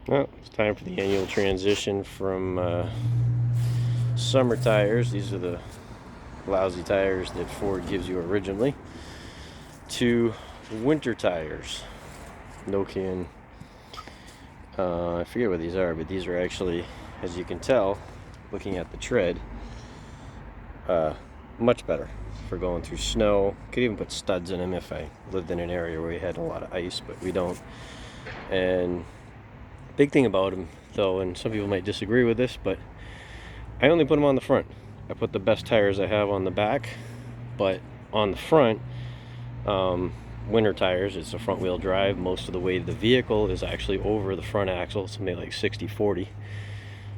Well, it's time for the annual transition from summer tires. These are the lousy tires that Ford gives you originally, to winter tires. No can. I forget what these are, but these are actually, as you can tell, looking at the tread, much better for going through snow. Could even put studs in them if I lived in an area where we had a lot of ice, but we don't. And big thing about them, though, and some people might disagree with this, but I only put them on the front. I put the best tires I have on the back, but on the front, winter tires, it's a front wheel drive. Most of the weight of the vehicle is actually over the front axle, something like 60-40.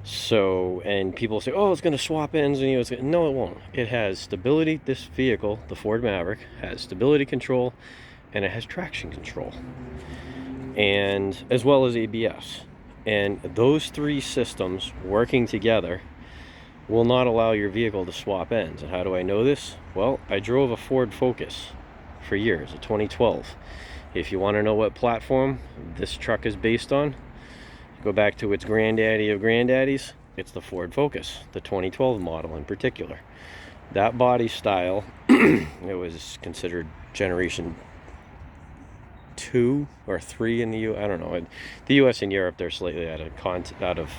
So, and people say, oh, it's going to swap ends, and no, it won't. It has stability. This vehicle, the Ford Maverick, has stability control, and it has traction control, and as well as ABS. And those three systems working together will not allow your vehicle to swap ends. And how do I know this? Well, I drove a Ford Focus for years, a 2012. If you want to know what platform this truck is based on, go back to its granddaddy of granddaddies. It's the Ford Focus, the 2012 model in particular. That body style, it was considered generation 2 or 3 in the U. I don't know. The U.S. and Europe, they're slightly out of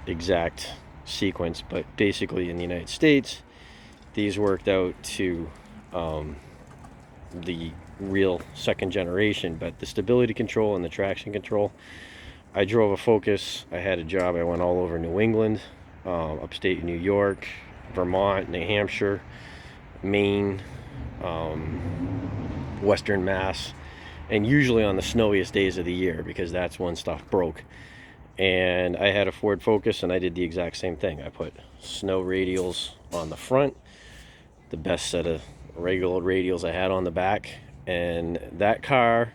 exact sequence, but basically in the United States, these worked out to the real second generation. But the stability control and the traction control, I drove a Focus. I had a job. I went all over New England, upstate New York, Vermont, New Hampshire, Maine, Western Mass, and usually on the snowiest days of the year, because that's when stuff broke. And I had a Ford Focus, and I did the exact same thing. I put snow radials on the front, the best set of regular radials I had on the back, and that car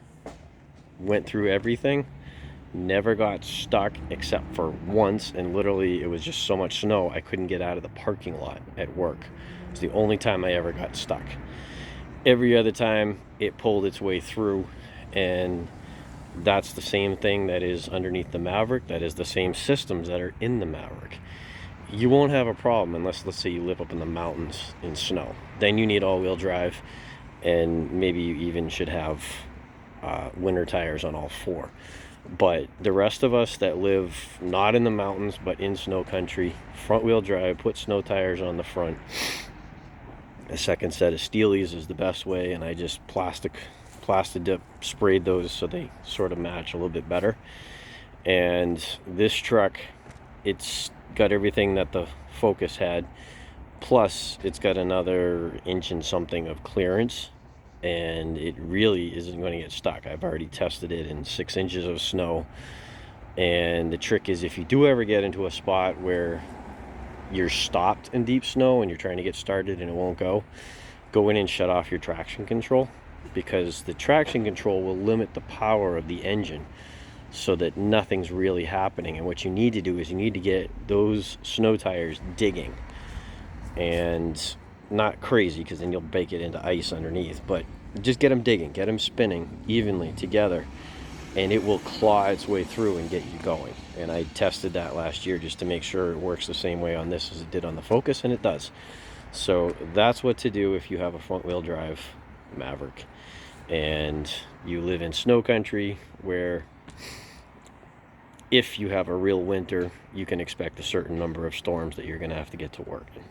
went through everything, never got stuck except for once, and literally it was just so much snow I couldn't get out of the parking lot at work. It's the only time I ever got stuck. Every other time it pulled its way through, and that's the same thing that is underneath the Maverick. That is the same systems that are in the Maverick. You won't have a problem unless, let's say, you live up in the mountains in snow. Then you need all-wheel drive, and maybe you even should have winter tires on all four. But the rest of us that live not in the mountains but in snow country, front-wheel drive, put snow tires on the front. A second set of Steelies is the best way, and I just plastic dip sprayed those so they sort of match a little bit better. And this truck, it's got everything that the Focus had, plus it's got another inch and something of clearance, and it really isn't going to get stuck. I've already tested it in 6 inches of snow. And the trick is, if you do ever get into a spot where you're stopped in deep snow and you're trying to get started and it won't go in and shut off your traction control, because the traction control will limit the power of the engine so that nothing's really happening. And what you need to do is you need to get those snow tires digging, and not crazy, because then you'll bake it into ice underneath, but just get them digging, get them spinning evenly together, and it will claw its way through and get you going. And I tested that last year just to make sure it works the same way on this as it did on the Focus, and it does. So that's what to do if you have a front-wheel drive Maverick and you live in snow country, where if you have a real winter, you can expect a certain number of storms that you're going to have to get to work in.